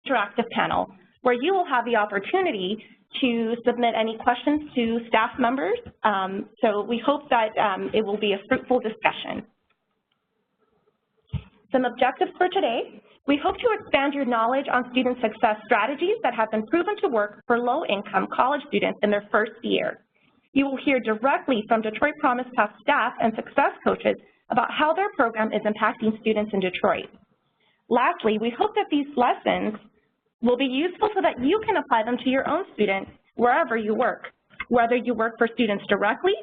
interactive panel where you will have the opportunity to submit any questions to staff members. So we hope that it will be a fruitful discussion. Some objectives for today. We hope to expand your knowledge on student success strategies that have been proven to work for low-income college students in their first year. You will hear directly from Detroit Promise Path staff and success coaches about how their program is impacting students in Detroit. Lastly, we hope that these lessons will be useful so that you can apply them to your own students wherever you work, whether you work for students directly,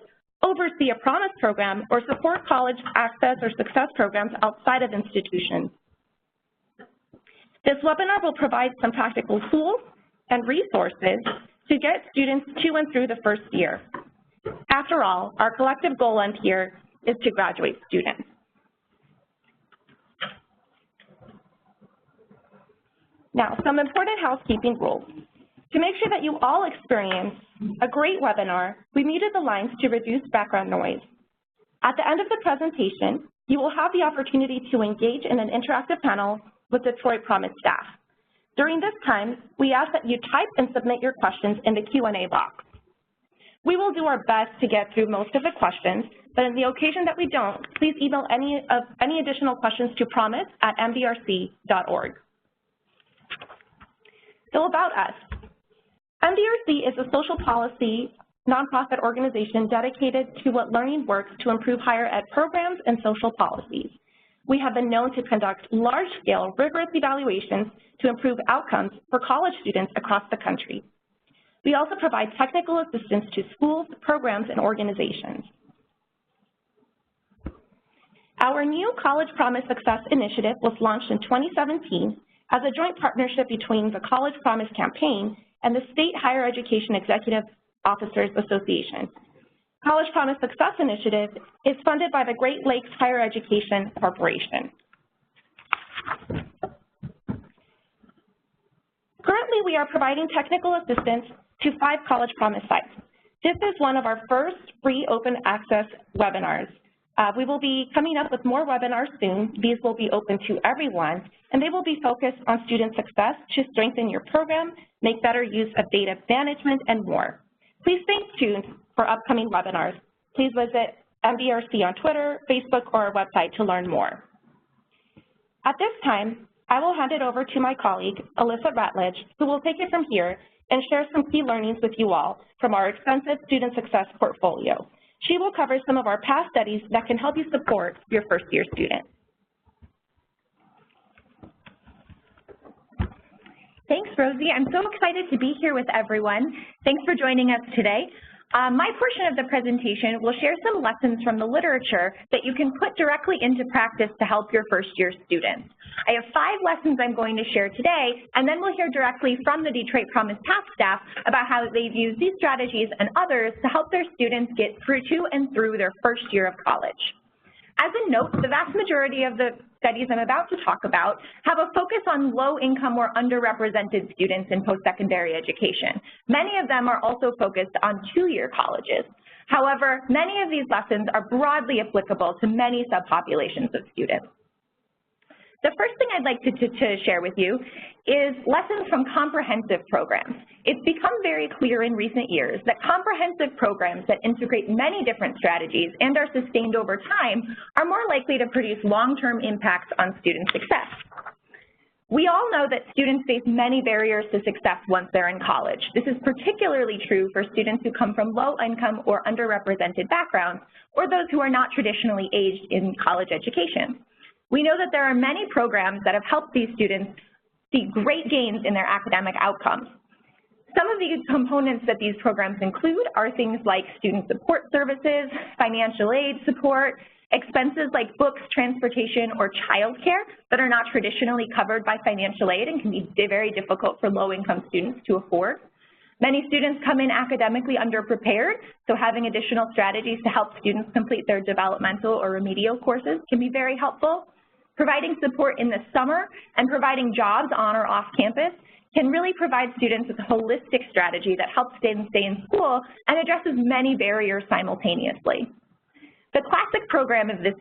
oversee a Promise program, or support college access or success programs outside of institutions. This webinar will provide some practical tools and resources to get students to and through the first year. After all, our collective goal end here is to graduate students. Now, some important housekeeping rules. To make sure that you all experience a great webinar, we muted the lines to reduce background noise. At the end of the presentation, you will have the opportunity to engage in an interactive panel with Detroit Promise staff. During this time, we ask that you type and submit your questions in the Q&A box. We will do our best to get through most of the questions, but in the occasion that we don't, please email any additional questions to promise@mdrc.org. So about us. MDRC is a social policy nonprofit organization dedicated to what learning works to improve higher ed programs and social policies. We have been known to conduct large-scale, rigorous evaluations to improve outcomes for college students across the country. We also provide technical assistance to schools, programs, and organizations. Our new College Promise Success Initiative was launched in 2017 as a joint partnership between the College Promise Campaign and the State Higher Education Executive Officers Association. College Promise Success Initiative is funded by the Great Lakes Higher Education Corporation. Currently, we are providing technical assistance to 5 College Promise sites. This is one of our first free open access webinars. We will be coming up with more webinars soon. These will be open to everyone, and they will be focused on student success to strengthen your program, make better use of data management, and more. Please stay tuned for upcoming webinars. Please visit MDRC on Twitter, Facebook, or our website to learn more. At this time, I will hand it over to my colleague, Alyssa Ratledge, who will take it from here and share some key learnings with you all from our extensive student success portfolio. She will cover some of our past studies that can help you support your first-year student. Thanks, Rosie. I'm so excited to be here with everyone. Thanks for joining us today. My portion of the presentation will share some lessons from the literature that you can put directly into practice to help your first-year students. I have 5 lessons I'm going to share today, and then we'll hear directly from the Detroit Promise Path staff about how they've used these strategies and others to help their students get through to and through their first year of college. As a note, the vast majority of the studies I'm about to talk about have a focus on low-income or underrepresented students in post-secondary education. Many of them are also focused on 2-year colleges. However, many of these lessons are broadly applicable to many subpopulations of students. The first thing I'd like to share with you is lessons from comprehensive programs. It's become very clear in recent years that comprehensive programs that integrate many different strategies and are sustained over time are more likely to produce long-term impacts on student success. We all know that students face many barriers to success once they're in college. This is particularly true for students who come from low-income or underrepresented backgrounds, or those who are not traditionally aged in college education. We know that there are many programs that have helped these students see great gains in their academic outcomes. Some of the components that these programs include are things like student support services, financial aid support, expenses like books, transportation, or childcare that are not traditionally covered by financial aid and can be very difficult for low-income students to afford. Many students come in academically underprepared, so having additional strategies to help students complete their developmental or remedial courses can be very helpful. Providing support in the summer and providing jobs on or off campus can really provide students with a holistic strategy that helps them stay in school and addresses many barriers simultaneously. The classic program of this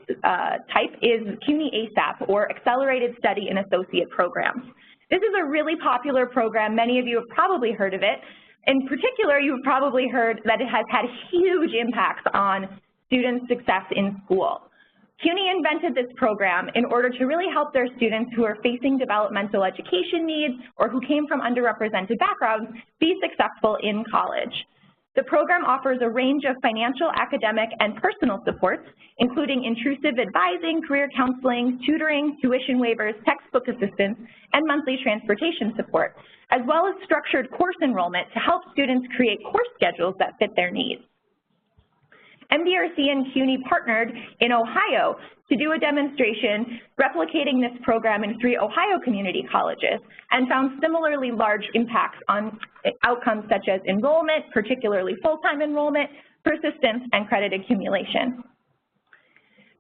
type is CUNY ASAP, or Accelerated Study and Associate Programs. This is a really popular program. Many of you have probably heard of it. In particular, you've probably heard that it has had huge impacts on students' success in school. CUNY invented this program in order to really help their students who are facing developmental education needs or who came from underrepresented backgrounds be successful in college. The program offers a range of financial, academic, and personal supports, including intrusive advising, career counseling, tutoring, tuition waivers, textbook assistance, and monthly transportation support, as well as structured course enrollment to help students create course schedules that fit their needs. MDRC and CUNY partnered in Ohio to do a demonstration replicating this program in 3 Ohio community colleges and found similarly large impacts on outcomes such as enrollment, particularly full-time enrollment, persistence, and credit accumulation.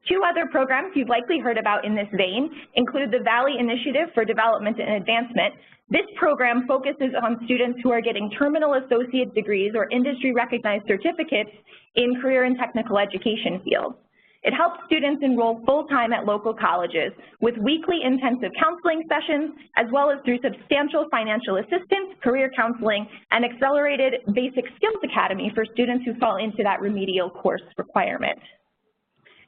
2 other programs you've likely heard about in this vein include the Valley Initiative for Development and Advancement. This program focuses on students who are getting terminal associate degrees or industry-recognized certificates in career and technical education fields. It helps students enroll full-time at local colleges with weekly intensive counseling sessions, as well as through substantial financial assistance, career counseling, and accelerated basic skills academy for students who fall into that remedial course requirement.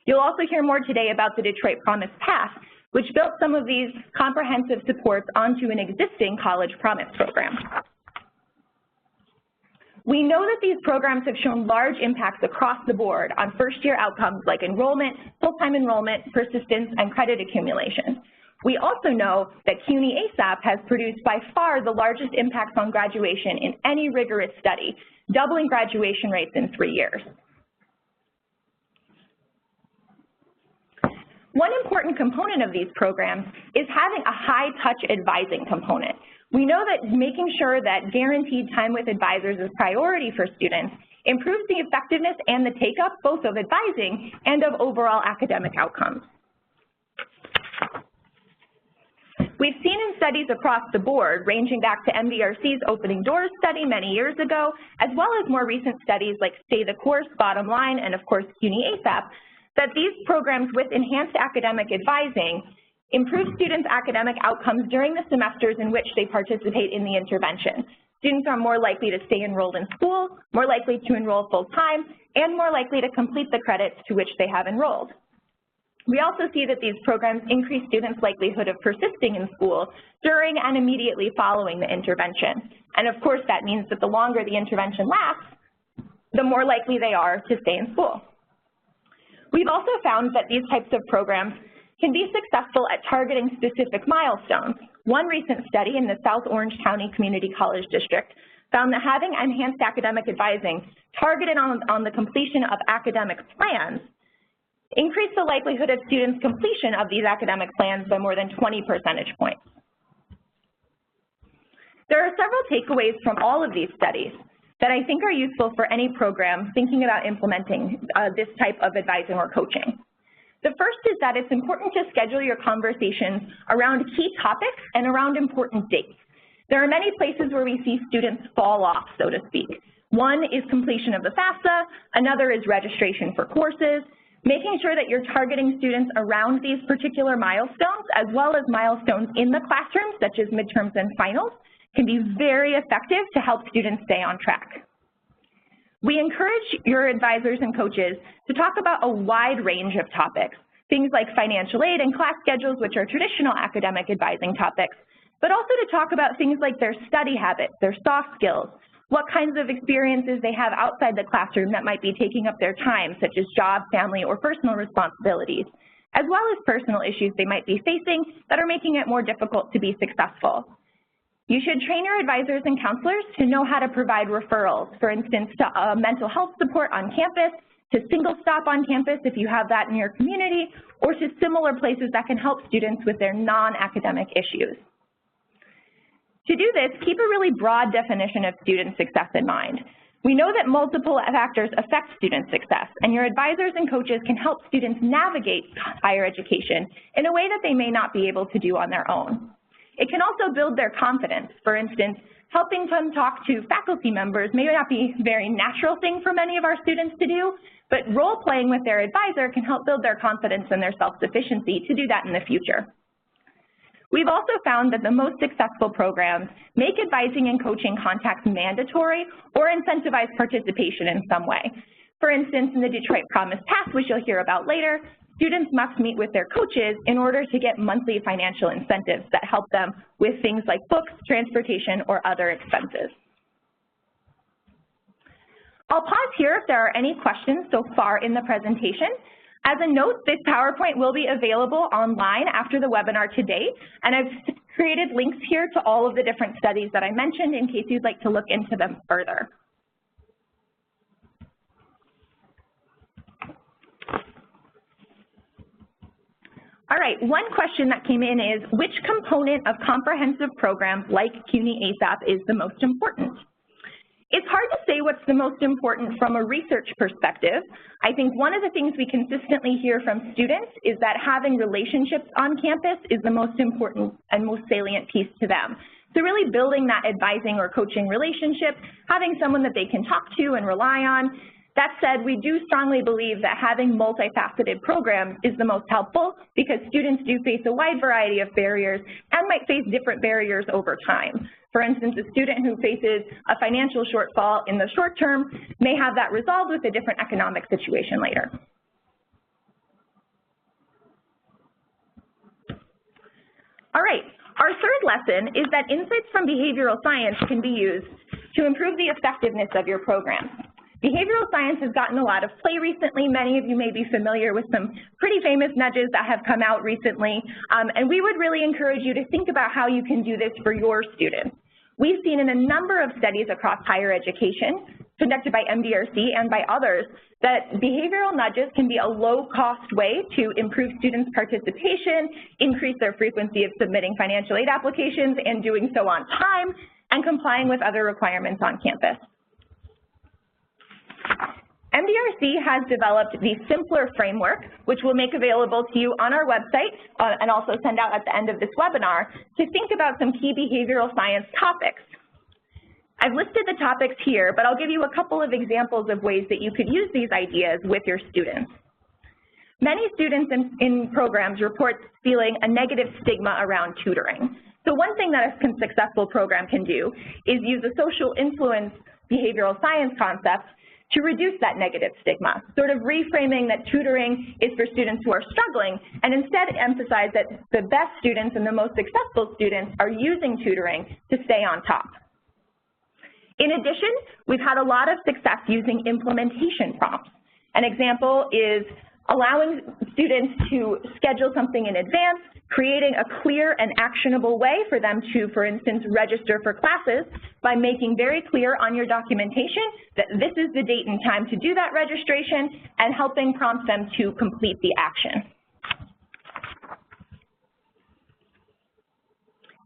You'll also hear more today about the Detroit Promise Path, which built some of these comprehensive supports onto an existing College Promise program. We know that these programs have shown large impacts across the board on first-year outcomes like enrollment, full-time enrollment, persistence, and credit accumulation. We also know that CUNY ASAP has produced by far the largest impacts on graduation in any rigorous study, doubling graduation rates in 3 years. One important component of these programs is having a high-touch advising component. We know that making sure that guaranteed time with advisors is priority for students improves the effectiveness and the take-up both of advising and of overall academic outcomes. We've seen in studies across the board, ranging back to MDRC's Opening Doors study many years ago, as well as more recent studies like Stay the Course, Bottom Line, and of course CUNY ASAP, that these programs with enhanced academic advising improve students' academic outcomes during the semesters in which they participate in the intervention. Students are more likely to stay enrolled in school, more likely to enroll full-time, and more likely to complete the credits to which they have enrolled. We also see that these programs increase students' likelihood of persisting in school during and immediately following the intervention. And of course, that means that the longer the intervention lasts, the more likely they are to stay in school. We've also found that these types of programs can be successful at targeting specific milestones. One recent study in the South Orange County Community College District found that having enhanced academic advising targeted on the completion of academic plans increased the likelihood of students' completion of these academic plans by more than 20 percentage points. There are several takeaways from all of these studies that I think are useful for any program thinking about implementing this type of advising or coaching. The first is that it's important to schedule your conversations around key topics and around important dates. There are many places where we see students fall off, so to speak. One is completion of the FAFSA, another is registration for courses. Making sure that you're targeting students around these particular milestones, as well as milestones in the classroom, such as midterms and finals, can be very effective to help students stay on track. We encourage your advisors and coaches to talk about a wide range of topics, things like financial aid and class schedules, which are traditional academic advising topics, but also to talk about things like their study habits, their soft skills, what kinds of experiences they have outside the classroom that might be taking up their time, such as job, family, or personal responsibilities, as well as personal issues they might be facing that are making it more difficult to be successful. You should train your advisors and counselors to know how to provide referrals, for instance, to mental health support on campus, to single stop on campus if you have that in your community, or to similar places that can help students with their non-academic issues. To do this, keep a really broad definition of student success in mind. We know that multiple factors affect student success, and your advisors and coaches can help students navigate higher education in a way that they may not be able to do on their own. It can also build their confidence. For instance, helping them talk to faculty members may not be a very natural thing for many of our students to do, but role-playing with their advisor can help build their confidence and their self-sufficiency to do that in the future. We've also found that the most successful programs make advising and coaching contacts mandatory or incentivize participation in some way. For instance, in the Detroit Promise Path, which you'll hear about later, students must meet with their coaches in order to get monthly financial incentives that help them with things like books, transportation, or other expenses. I'll pause here if there are any questions so far in the presentation. As a note, this PowerPoint will be available online after the webinar today, and I've created links here to all of the different studies that I mentioned in case you'd like to look into them further. All right, one question that came in is, which component of comprehensive programs like CUNY ASAP is the most important? It's hard to say what's the most important from a research perspective. I think one of the things we consistently hear from students is that having relationships on campus is the most important and most salient piece to them. So really building that advising or coaching relationship, having someone that they can talk to and rely on. That said, we do strongly believe that having multifaceted programs is the most helpful because students do face a wide variety of barriers and might face different barriers over time. For instance, a student who faces a financial shortfall in the short term may have that resolved with a different economic situation later. All right, our third lesson is that insights from behavioral science can be used to improve the effectiveness of your program. Behavioral science has gotten a lot of play recently. Many of you may be familiar with some pretty famous nudges that have come out recently, and we would really encourage you to think about how you can do this for your students. We've seen in a number of studies across higher education, conducted by MDRC and by others, that behavioral nudges can be a low-cost way to improve students' participation, increase their frequency of submitting financial aid applications and doing so on time, and complying with other requirements on campus. MDRC has developed the Simpler framework, which we'll make available to you on our website and also send out at the end of this webinar to think about some key behavioral science topics. I've listed the topics here, but I'll give you a couple of examples of ways that you could use these ideas with your students. Many students in programs report feeling a negative stigma around tutoring. So one thing that a successful program can do is use a social influence behavioral science concept to reduce that negative stigma, sort of reframing that tutoring is for students who are struggling, and instead emphasize that the best students and the most successful students are using tutoring to stay on top. In addition, we've had a lot of success using implementation prompts. An example is allowing students to schedule something in advance, creating a clear and actionable way for them to, for instance, register for classes by making very clear on your documentation that this is the date and time to do that registration and helping prompt them to complete the action.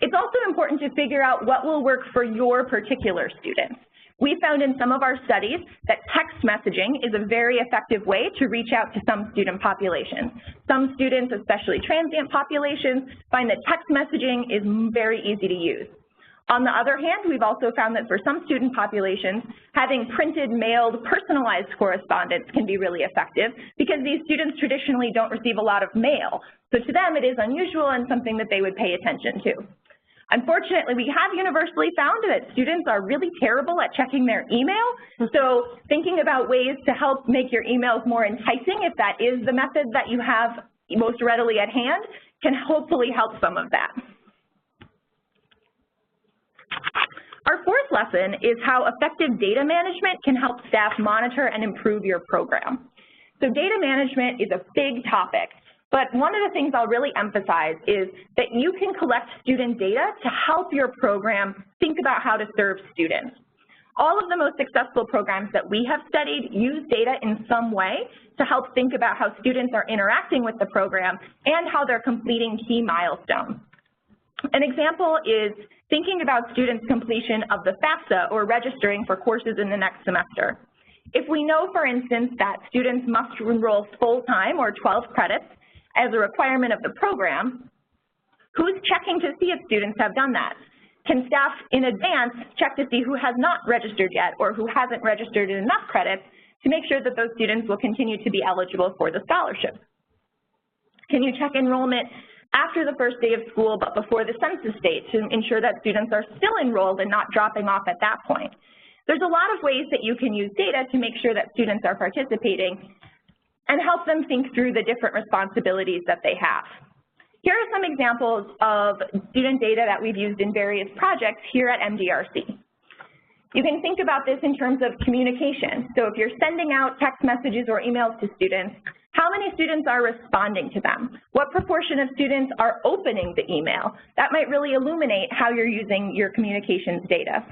It's also important to figure out what will work for your particular students. We found in some of our studies that text messaging is a very effective way to reach out to some student populations. Some students, especially transient populations, find that text messaging is very easy to use. On the other hand, we've also found that for some student populations, having printed, mailed, personalized correspondence can be really effective because these students traditionally don't receive a lot of mail. So to them, it is unusual and something that they would pay attention to. Unfortunately, we have universally found that students are really terrible at checking their email, so thinking about ways to help make your emails more enticing, if that is the method that you have most readily at hand, can hopefully help some of that. Our fourth lesson is how effective data management can help staff monitor and improve your program. So data management is a big topic. But one of the things I'll really emphasize is that you can collect student data to help your program think about how to serve students. All of the most successful programs that we have studied use data in some way to help think about how students are interacting with the program and how they're completing key milestones. An example is thinking about students' completion of the FAFSA or registering for courses in the next semester. If we know, for instance, that students must enroll full-time or 12 credits as a requirement of the program, who's checking to see if students have done that? Can staff in advance check to see who has not registered yet or who hasn't registered in enough credits to make sure that those students will continue to be eligible for the scholarship? Can you check enrollment after the first day of school but before the census date to ensure that students are still enrolled and not dropping off at that point. There's a lot of ways that you can use data to make sure that students are participating and help them think through the different responsibilities that they have. Here are some examples of student data that we've used in various projects here at MDRC. You can think about this in terms of communication. So if you're sending out text messages or emails to students, how many students are responding to them? What proportion of students are opening the email? That might really illuminate how you're using your communications data.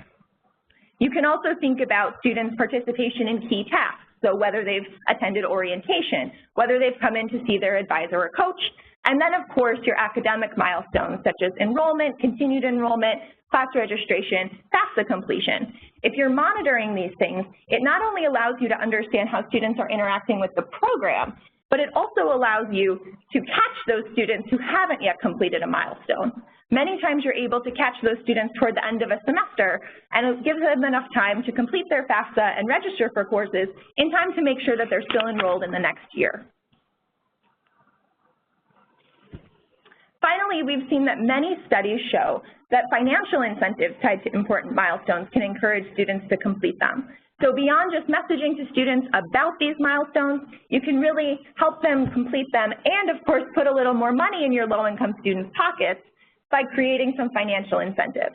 You can also think about students' participation in key tasks. So whether they've attended orientation, whether they've come in to see their advisor or coach, and then of course your academic milestones such as enrollment, continued enrollment, class registration, FAFSA completion. If you're monitoring these things, it not only allows you to understand how students are interacting with the program, but it also allows you to catch those students who haven't yet completed a milestone. Many times you're able to catch those students toward the end of a semester, and it gives them enough time to complete their FAFSA and register for courses in time to make sure that they're still enrolled in the next year. Finally, we've seen that many studies show that financial incentives tied to important milestones can encourage students to complete them. So beyond just messaging to students about these milestones, you can really help them complete them and, of course, put a little more money in your low-income students' pockets by creating some financial incentives.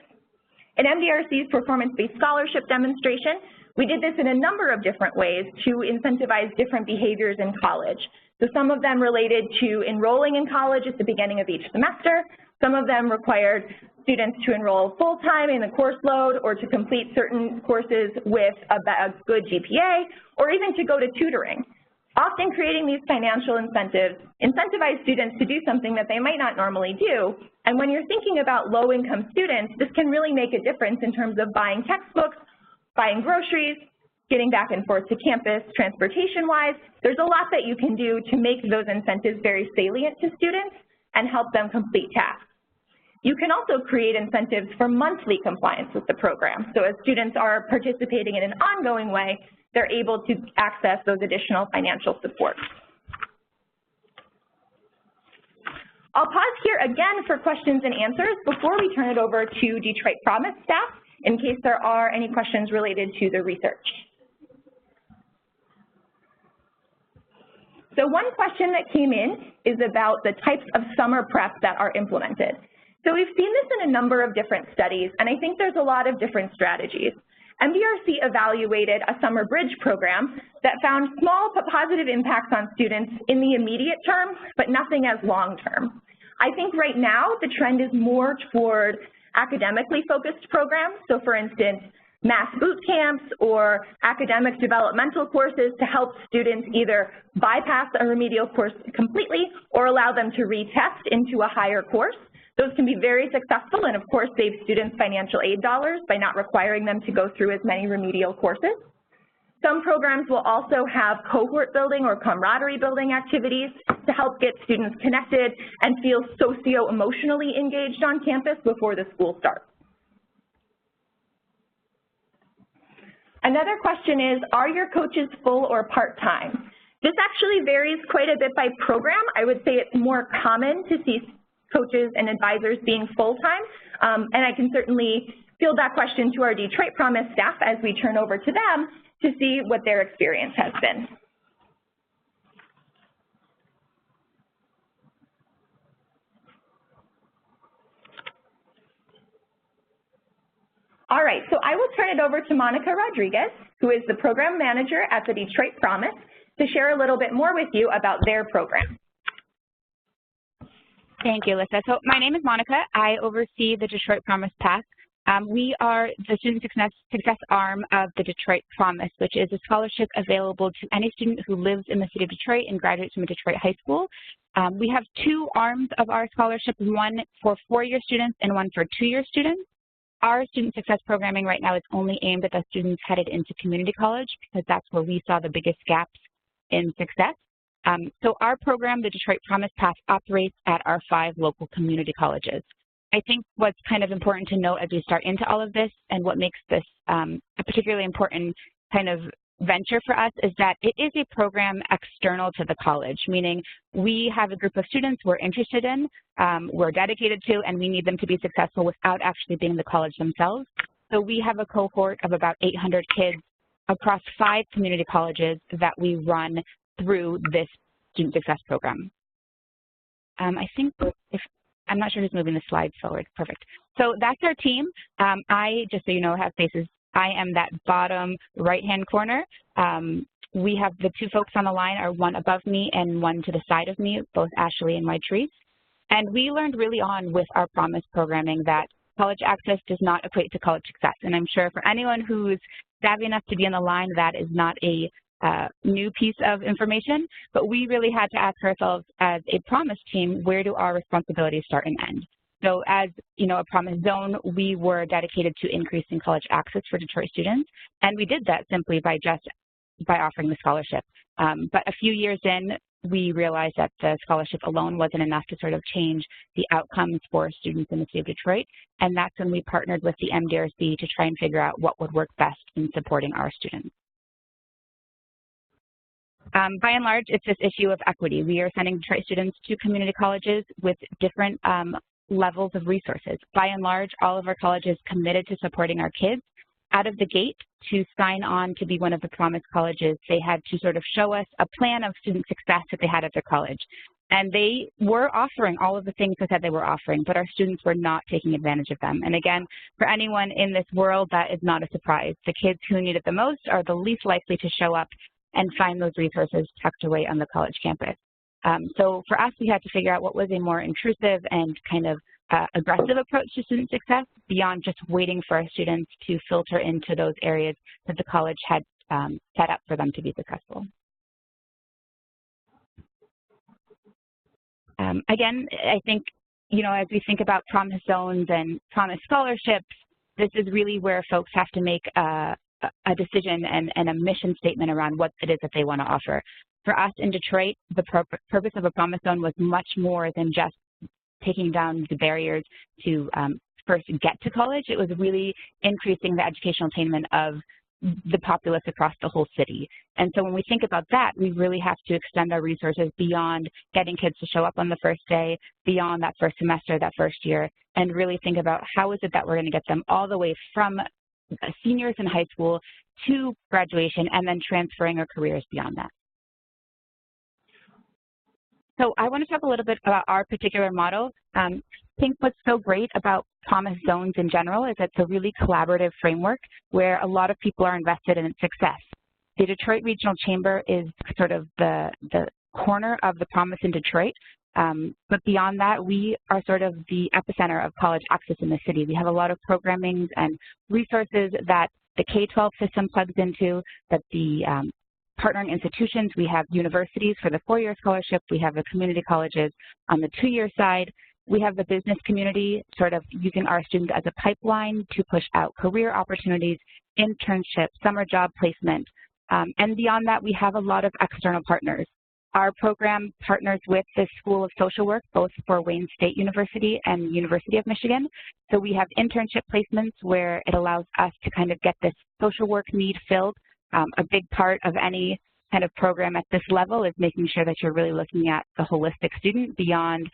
In MDRC's performance-based scholarship demonstration, we did this in a number of different ways to incentivize different behaviors in college. So some of them related to enrolling in college at the beginning of each semester. Some of them required students to enroll full-time in the course load or to complete certain courses with a good GPA, or even to go to tutoring. Often creating these financial incentives incentivize students to do something that they might not normally do. And when you're thinking about low-income students, this can really make a difference in terms of buying textbooks, buying groceries, getting back and forth to campus, transportation-wise. There's a lot that you can do to make those incentives very salient to students and help them complete tasks. You can also create incentives for monthly compliance with the program. So as students are participating in an ongoing way, they're able to access those additional financial supports. I'll pause here again for questions and answers before we turn it over to Detroit Promise staff in case there are any questions related to the research. So one question that came in is about the types of summer prep that are implemented. So we've seen this in a number of different studies, and I think there's a lot of different strategies. MDRC evaluated a summer bridge program that found small but positive impacts on students in the immediate term, but nothing as long term. I think right now the trend is more toward academically focused programs. So for instance, math boot camps or academic developmental courses to help students either bypass a remedial course completely or allow them to retest into a higher course. Those can be very successful and, of course, save students financial aid dollars by not requiring them to go through as many remedial courses. Some programs will also have cohort building or camaraderie building activities to help get students connected and feel socio-emotionally engaged on campus before the school starts. Another question is, are your coaches full or part-time? This actually varies quite a bit by program. I would say it's more common to see coaches and advisors being full-time, and I can certainly field that question to our Detroit Promise staff as we turn over to them to see what their experience has been. All right, so I will turn it over to Monica Rodriguez, who is the program manager at the Detroit Promise, to share a little bit more with you about their program. Thank you, Alyssa. So my name is Monica. I oversee the Detroit Promise Path. We are the student success arm of the Detroit Promise, which is a scholarship available to any student who lives in the city of Detroit and graduates from a Detroit high school. We have two arms of our scholarship, one for 4-year students and one for 2-year students. Our student success programming right now is only aimed at the students headed into community college because that's where we saw the biggest gaps in success. So our program, the Detroit Promise Path, operates at our 5 local community colleges. I think what's kind of important to note as we start into all of this and what makes this a particularly important kind of venture for us is that it is a program external to the college, meaning we have a group of students we're interested in, we're dedicated to, and we need them to be successful without actually being the college themselves. So we have a cohort of about 800 kids across 5 community colleges that we run through this student success program. I think I'm not sure who's moving the slides forward. Perfect. So that's our team. Just so you know, have faces. I am that bottom right-hand corner. We have the 2 folks on the line are one above me and one to the side of me, both Ashley and Maitreese. And we learned really on with our Promise programming that college access does not equate to college success. And I'm sure for anyone who's savvy enough to be on the line, that is not a new piece of information, but we really had to ask ourselves as a Promise team, where do our responsibilities start and end? So as a Promise zone, we were dedicated to increasing college access for Detroit students, and we did that simply by offering the scholarship. But a few years in, we realized that the scholarship alone wasn't enough to sort of change the outcomes for students in the city of Detroit, and that's when we partnered with the MDRC to try and figure out what would work best in supporting our students. By and large, it's this issue of equity. We are sending Detroit students to community colleges with different levels of resources. By and large, all of our colleges committed to supporting our kids. Out of the gate, to sign on to be one of the Promise colleges, they had to sort of show us a plan of student success that they had at their college. And they were offering all of the things they said they were offering, but our students were not taking advantage of them. And again, for anyone in this world, that is not a surprise. The kids who need it the most are the least likely to show up and find those resources tucked away on the college campus. So for us, we had to figure out what was a more intrusive and kind of aggressive approach to student success beyond just waiting for our students to filter into those areas that the college had set up for them to be successful. Again, I think, as we think about Promise zones and Promise scholarships, this is really where folks have to make a decision and a mission statement around what it is that they want to offer. For us in Detroit, the purpose of a Promise Zone was much more than just taking down the barriers to first get to college. It was really increasing the educational attainment of the populace across the whole city. And so when we think about that, we really have to extend our resources beyond getting kids to show up on the first day, beyond that first semester, that first year, and really think about how is it that we're going to get them all the way from seniors in high school to graduation and then transferring our careers beyond that. So I want to talk a little bit about our particular model. I think what's so great about Promise Zones in general is it's a really collaborative framework where a lot of people are invested in its success. The Detroit Regional Chamber is sort of the corner of the Promise in Detroit, but beyond that, we are sort of the epicenter of college access in the city. We have a lot of programming and resources that the K-12 system plugs into, that the partnering institutions, we have universities for the 4-year scholarship, we have the community colleges on the 2-year side, we have the business community sort of using our students as a pipeline to push out career opportunities, internships, summer job placement, and beyond that, we have a lot of external partners. Our program partners with the School of Social Work, both for Wayne State University and University of Michigan. So we have internship placements where it allows us to kind of get this social work need filled. A big part of any kind of program at this level is making sure that you're really looking at the holistic student beyond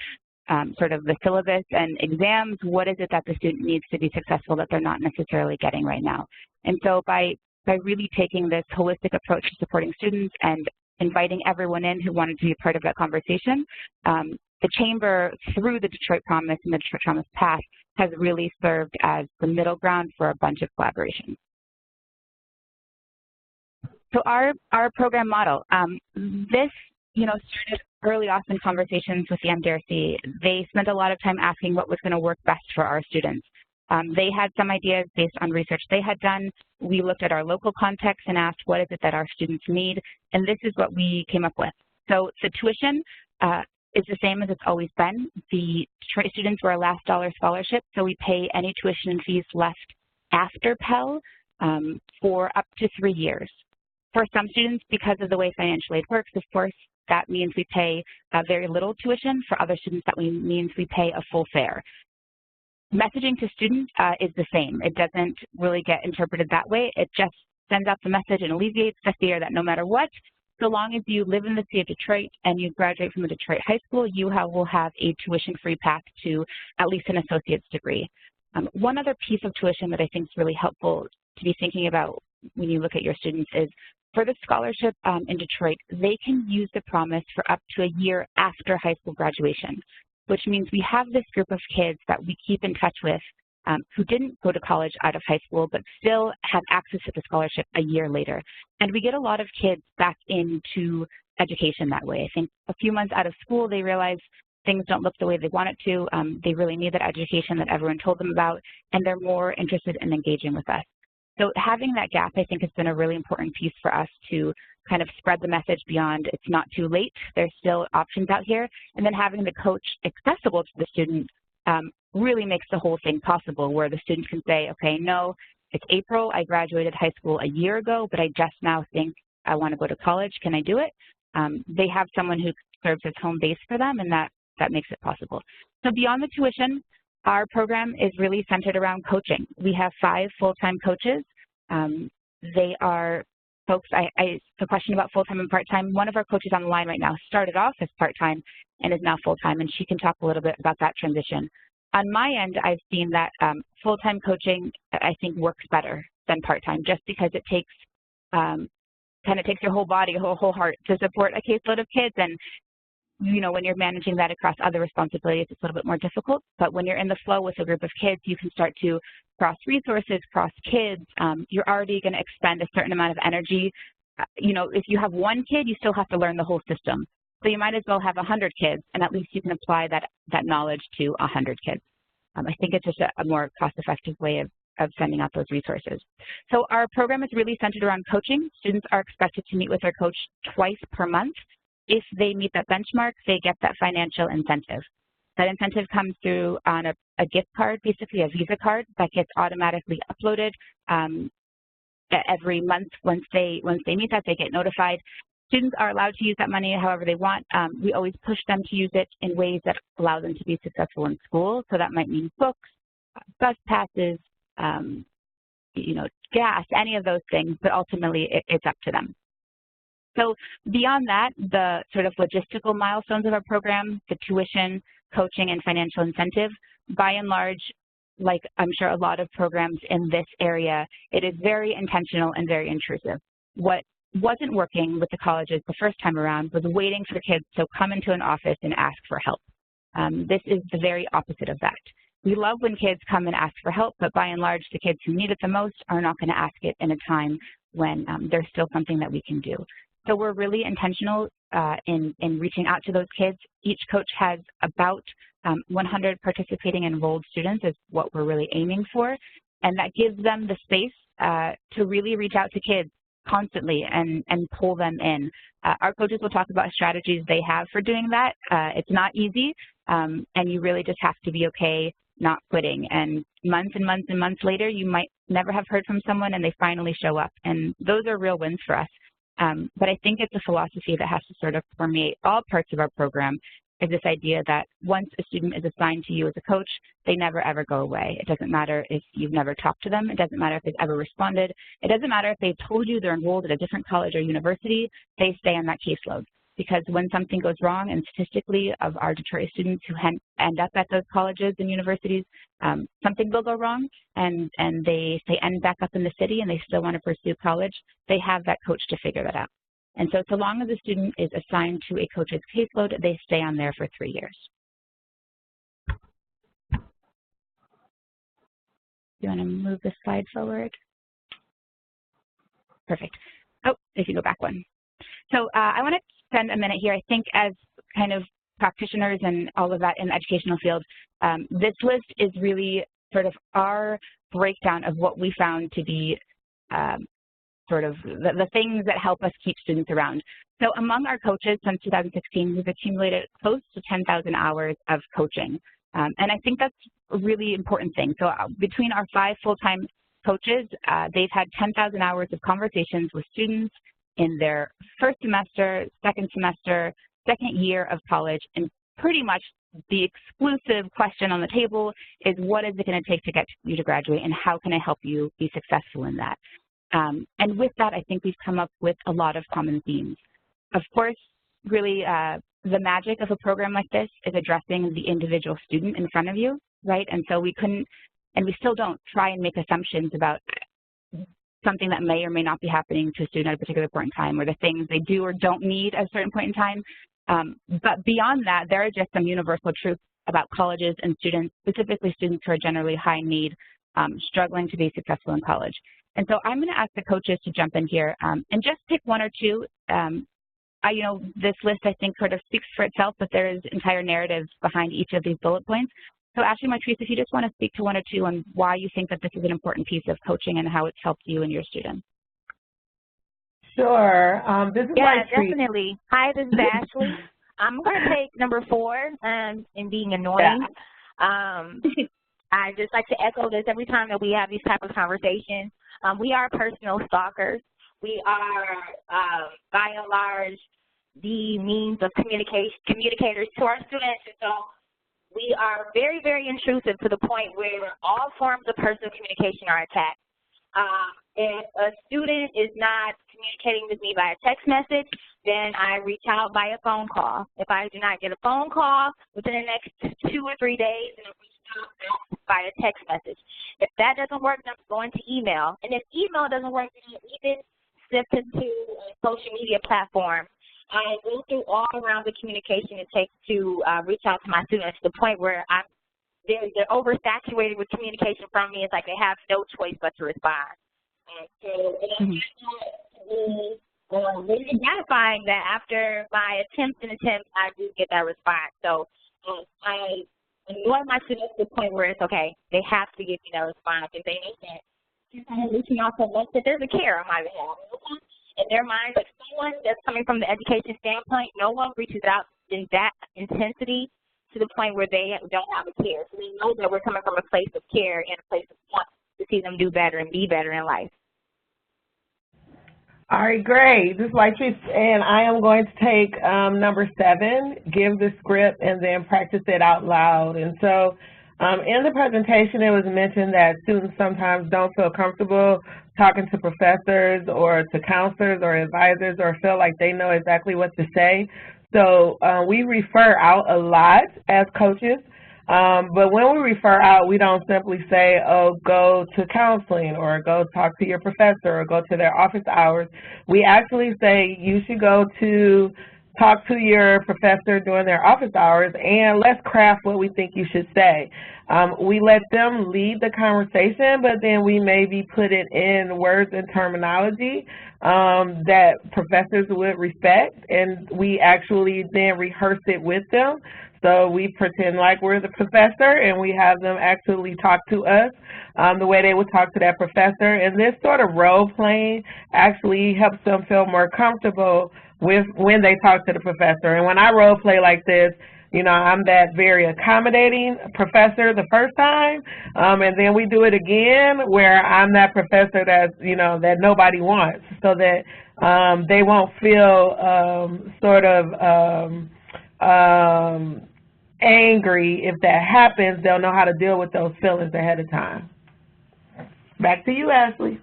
sort of the syllabus and exams. What is it that the student needs to be successful that they're not necessarily getting right now? And so by really taking this holistic approach to supporting students and inviting everyone in who wanted to be a part of that conversation, the Chamber, through the Detroit Promise and the Detroit Promise Path, has really served as the middle ground for a bunch of collaborations. So our program model, this started early off in conversations with the MDRC. They spent a lot of time asking what was going to work best for our students. They had some ideas based on research they had done. We looked at our local context and asked what is it that our students need, and this is what we came up with. So the tuition is the same as it's always been. The Detroit students were a last dollar scholarship, so we pay any tuition and fees left after Pell for up to 3 years. For some students, because of the way financial aid works, of course, that means we pay very little tuition. For other students, that means we pay a full fare. Messaging to students is the same. It doesn't really get interpreted that way. It just sends out the message and alleviates the fear that no matter what, so long as you live in the city of Detroit and you graduate from a Detroit high school, you will have a tuition-free path to at least an associate's degree. One other piece of tuition that I think is really helpful to be thinking about when you look at your students is for the scholarship in Detroit, they can use the promise for up to a year after high school graduation, which means we have this group of kids that we keep in touch with who didn't go to college out of high school but still have access to the scholarship a year later. And we get a lot of kids back into education that way. I think a few months out of school, they realize things don't look the way they want it to. They really need that education that everyone told them about, and they're more interested in engaging with us. So having that gap, I think, has been a really important piece for us to kind of spread the message beyond it's not too late, there's still options out here, and then having the coach accessible to the student really makes the whole thing possible, where the student can say, okay, no, it's April, I graduated high school a year ago, but I just now think I want to go to college, can I do it? They have someone who serves as home base for them, and that makes it possible. So beyond the tuition, our program is really centered around coaching. We have 5 full-time coaches. They are folks, the question about full-time and part-time, one of our coaches on the line right now started off as part-time and is now full-time, and she can talk a little bit about that transition. On my end, I've seen that full-time coaching, I think, works better than part-time, just because it takes, kind of takes your whole body, your whole heart to support a caseload of kids. And, you know, when you're managing that across other responsibilities, it's a little bit more difficult. But when you're in the flow with a group of kids, you can start to cross resources, cross kids. You're already going to expend a certain amount of energy. You know, if you have one kid, you still have to learn the whole system. So you might as well have 100 kids, and at least you can apply that knowledge to 100 kids. I think it's just a more cost-effective way of sending out those resources. So our program is really centered around coaching. Students are expected to meet with their coach twice per month. If they meet that benchmark, they get that financial incentive. That incentive comes through on a gift card, basically a Visa card, that gets automatically uploaded every month. Once they meet that, they get notified. Students are allowed to use that money however they want. We always push them to use it in ways that allow them to be successful in school. So that might mean books, bus passes, you know, gas, any of those things, but ultimately it's up to them. So beyond that, the sort of logistical milestones of our program, the tuition, coaching, and financial incentive, by and large, like I'm sure a lot of programs in this area, it is very intentional and very intrusive. What wasn't working with the colleges the first time around was waiting for the kids to come into an office and ask for help. This is the very opposite of that. We love when kids come and ask for help, but by and large, the kids who need it the most are not going to ask it in a time when there's still something that we can do. So we're really intentional in reaching out to those kids. Each coach has about 100 participating enrolled students is what we're really aiming for, and that gives them the space to really reach out to kids constantly and pull them in. Our coaches will talk about strategies they have for doing that. It's not easy, and you really just have to be okay not quitting. And months and months and months later, you might never have heard from someone and they finally show up, and those are real wins for us. But I think it's a philosophy that has to sort of permeate all parts of our program, is this idea that once a student is assigned to you as a coach, they never ever go away. It doesn't matter if you've never talked to them. It doesn't matter if they've ever responded. It doesn't matter if they've told you they're enrolled at a different college or university, they stay on that caseload. Because when something goes wrong, and statistically of our Detroit students who end up at those colleges and universities, something will go wrong, and they end back up in the city and they still want to pursue college, they have that coach to figure that out. And so long as a student is assigned to a coach's caseload, they stay on there for 3 years. You want to move the slide forward? Perfect. Oh, if you go back one. So I want to spend a minute here. I think as kind of practitioners and all of that in the educational field, this list is really sort of our breakdown of what we found to be sort of the things that help us keep students around. So among our coaches since 2016, we've accumulated close to 10,000 hours of coaching. And I think that's a really important thing. So between our 5 full-time coaches, they've had 10,000 hours of conversations with students in their first semester, second semester, second year of college, and pretty much the exclusive question on the table is, what is it going to take to get you to graduate, and how can I help you be successful in that? And with that, I think we've come up with a lot of common themes. Of course, really, the magic of a program like this is addressing the individual student in front of you, right? And so we couldn't, and we still don't try and make assumptions about something that may or may not be happening to a student at a particular point in time, or the things they do or don't need at a certain point in time. But beyond that, there are just some universal truths about colleges and students, specifically students who are generally high need, struggling to be successful in college. And so I'm going to ask the coaches to jump in here and just pick one or two. You know, this list, I think, sort of speaks for itself, but there is entire narratives behind each of these bullet points. So Ashley, Martrice, if you just want to speak to one or two on why you think that this is an important piece of coaching and how it's helped you and your students. Sure. This is Martrice. Definitely. Hi, this is Ashley. I'm going to take number 4, in being annoying. Yeah. I just like to echo this every time that we have these type of conversations. We are personal stalkers. We are, by and large, the means of communicators to our students. And so we are very, very intrusive to the point where all forms of personal communication are attacked. If a student is not communicating with me via text message, then I reach out via phone call. If I do not get a phone call within the next 2 or 3 days, then I reach out via text message. If that doesn't work, then I'm going to email. And if email doesn't work, then even slip into a social media platform. I go through all around the communication it takes to reach out to my students to the point where they're oversaturated with communication from me. It's like they have no choice but to respond. So it's really gratifying that after my attempts, I do get that response. So I annoy my students to the point where it's okay. They have to give me that response. If they know that since I'm reaching out so much, that there's a care on my behalf. In their minds, like someone that's coming from the education standpoint, no one reaches out in that intensity to the point where they don't have a care. So they know that we're coming from a place of care and a place of want to see them do better and be better in life. All right, great. This is Martrice, and I am going to take number 7, give the script, and then practice it out loud. And so in the presentation, it was mentioned that students sometimes don't feel comfortable talking to professors or to counselors or advisors or feel like they know exactly what to say. So we refer out a lot as coaches. But when we refer out, we don't simply say, oh, go to counseling or go talk to your professor or go to their office hours. We actually say you should go to talk to your professor during their office hours and let's craft what we think you should say. We let them lead the conversation, but then we maybe put it in words and terminology that professors would respect, and we actually then rehearse it with them. So we pretend like we're the professor and we have them actually talk to us the way they would talk to that professor. And this sort of role playing actually helps them feel more comfortable with when they talk to the professor. And when I role play like this, you know, I'm that very accommodating professor the first time, and then we do it again where I'm that professor that's, you know, that nobody wants, so that they won't feel sort of angry. If that happens, they'll know how to deal with those feelings ahead of time. Back to you, Ashley.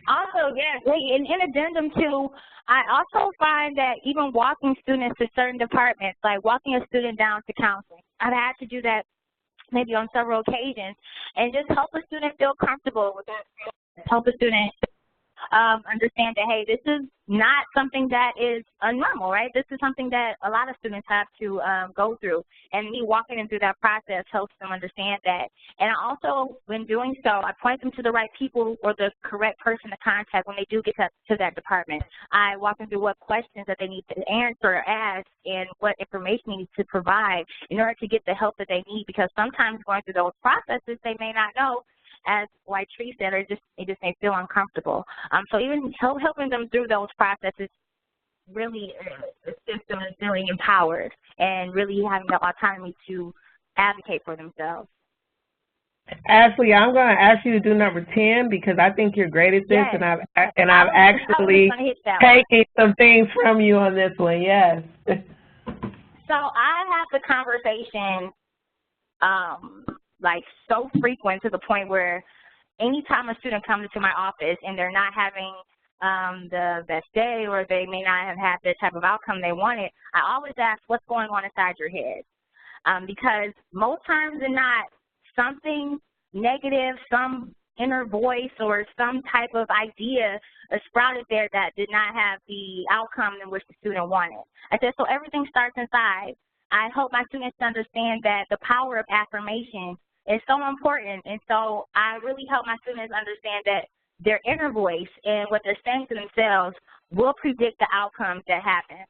Also, yeah, in addendum to, I also find that even walking students to certain departments, like walking a student down to counseling, I've had to do that maybe on several occasions, and just help a student feel comfortable with that, help a student understand that, hey, this is not something that is normal, right? This is something that a lot of students have to go through, and me walking them through that process helps them understand that. And I also, when doing so, I point them to the right people or the correct person to contact when they do get to that department. I walk them through what questions that they need to answer or ask and what information they need to provide in order to get the help that they need, because sometimes going through those processes, they may not know, as Martrice said, or it just may feel uncomfortable. So even helping them through those processes really assists them in feeling empowered and really having the autonomy to advocate for themselves. Ashley, I'm going to ask you to do number 10 because I think you're great at this, yes. and I've actually taken some things from you on this one. Yes. So I have the conversation like so frequent to the point where anytime a student comes into my office and they're not having the best day, or they may not have had the type of outcome they wanted, I always ask, what's going on inside your head? Because most times than not, something negative, some inner voice or some type of idea sprouted there that did not have the outcome in which the student wanted. I said, so everything starts inside. I hope my students understand that the power of affirmation is so important, and so I really help my students understand that their inner voice and what they're saying to themselves will predict the outcomes that happen.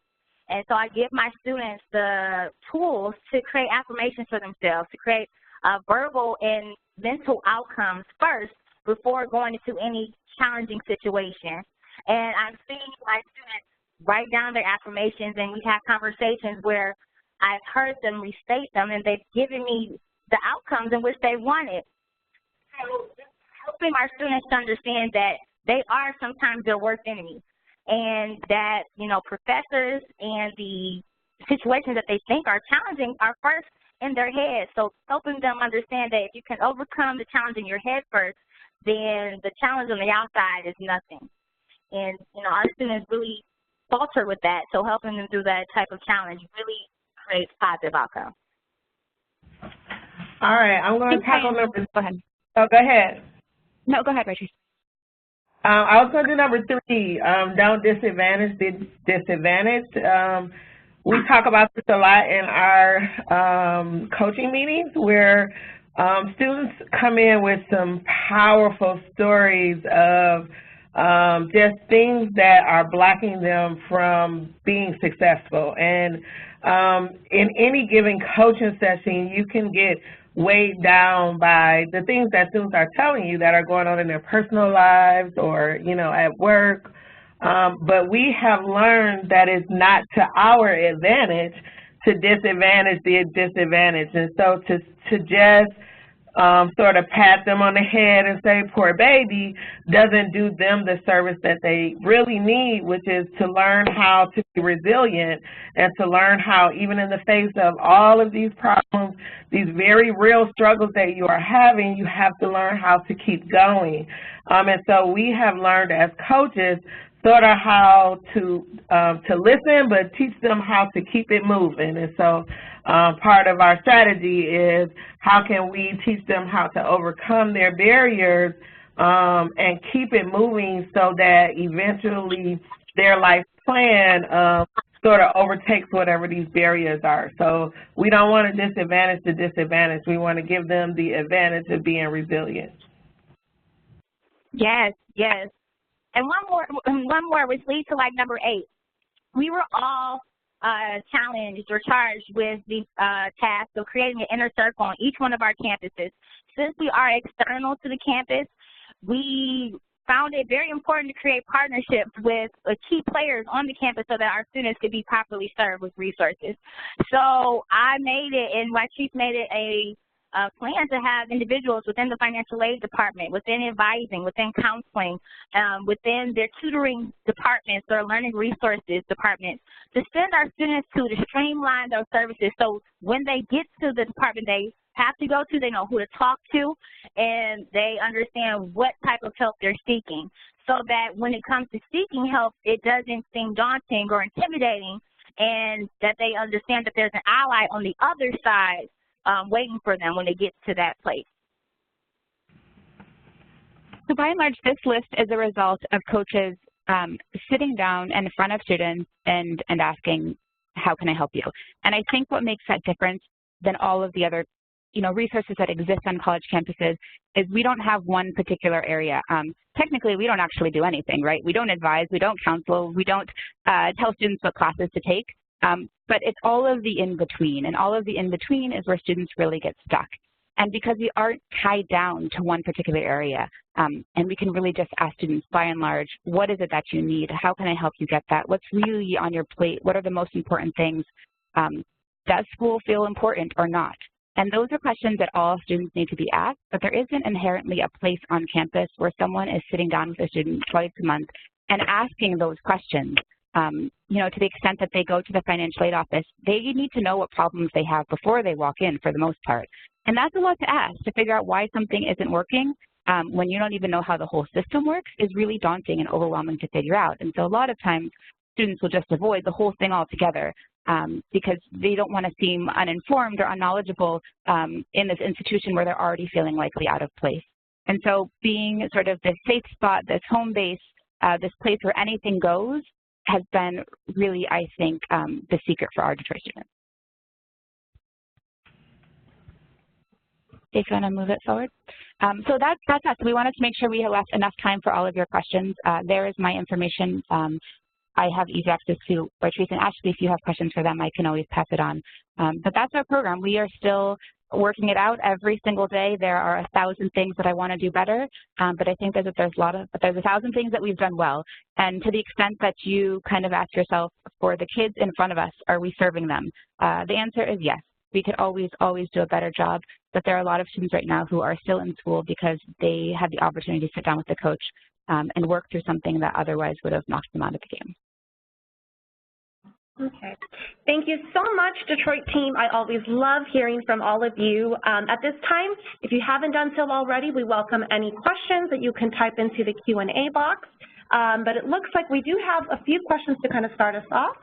And so I give my students the tools to create affirmations for themselves, to create verbal and mental outcomes first before going into any challenging situation. And I'm seeing my students write down their affirmations, and we have conversations where I've heard them restate them, and they've given me the outcomes in which they wanted. So helping our students to understand that they are sometimes their worst enemy, and that, you know, professors and the situations that they think are challenging are first in their head. So helping them understand that if you can overcome the challenge in your head first, then the challenge on the outside is nothing. And, you know, our students really falter with that, so helping them through that type of challenge really creates positive outcomes. All right, I'm going to tackle number. Go ahead. Oh, go ahead. No, go ahead, Rachel. I was going to do number 3, don't disadvantage the disadvantaged. We talk about this a lot in our coaching meetings, where students come in with some powerful stories of just things that are blocking them from being successful. And in any given coaching session, you can get weighed down by the things that students are telling you that are going on in their personal lives or, you know, at work. But we have learned that it's not to our advantage to disadvantage the disadvantaged. And so to just sort of pat them on the head and say, poor baby, doesn't do them the service that they really need, which is to learn how to be resilient and to learn how, even in the face of all of these problems, these very real struggles that you are having, you have to learn how to keep going. And so we have learned as coaches sort of how to listen, but teach them how to keep it moving. And so part of our strategy is how can we teach them how to overcome their barriers and keep it moving so that eventually their life plan sort of overtakes whatever these barriers are. So we don't want to disadvantage the disadvantaged. We want to give them the advantage of being resilient. Yes, yes. And one more, which leads to like number 8. We were all challenged or charged with the task of creating an inner circle on each one of our campuses. Since we are external to the campus, we found it very important to create partnerships with key players on the campus so that our students could be properly served with resources. So I made it, and my chief made it a plan to have individuals within the financial aid department, within advising, within counseling, within their tutoring departments or learning resources departments, to send our students to streamline those services so when they get to the department they have to go to, they know who to talk to, and they understand what type of help they're seeking, so that when it comes to seeking help, it doesn't seem daunting or intimidating, and that they understand that there's an ally on the other side waiting for them when they get to that place. So by and large, this list is a result of coaches sitting down in front of students and asking, how can I help you? And I think what makes that difference than all of the other resources that exist on college campuses is we don't have one particular area. Technically, we don't actually do anything, right? We don't advise, we don't counsel, we don't tell students what classes to take. But it's all of the in-between, and all of the in-between is where students really get stuck. And because we aren't tied down to one particular area, and we can really just ask students, by and large, what is it that you need? How can I help you get that? What's really on your plate? What are the most important things? Does school feel important or not? And those are questions that all students need to be asked, but there isn't inherently a place on campus where someone is sitting down with a student twice a month and asking those questions. To the extent that they go to the financial aid office, they need to know what problems they have before they walk in, for the most part. And that's a lot to ask, to figure out why something isn't working. when you don't even know how the whole system works is really daunting and overwhelming to figure out. And so a lot of times students will just avoid the whole thing altogether because they don't want to seem uninformed or unknowledgeable in this institution where they're already feeling likely out of place. And so being sort of this safe spot, this home base, this place where anything goes has been really, I think, the secret for our Detroit students. If you want to move it forward. So that's us. We wanted to make sure we had left enough time for all of your questions. There is my information. I have easy access to Patrice and Ashley. If you have questions for them, I can always pass it on. But that's our program. We are still working it out every single day. There are 1,000 things that I want to do better, but I think there's 1,000 things that we've done well. And to the extent that you kind of ask yourself, for the kids in front of us, are we serving them? The answer is yes. We could always do a better job, but there are a lot of students right now who are still in school because they had the opportunity to sit down with the coach and work through something that otherwise would have knocked them out of the game. Okay. Thank you so much, Detroit team. I always love hearing from all of you. At this time, if you haven't done so already, we welcome any questions that you can type into the Q&A box. But it looks like we do have a few questions to kind of start us off.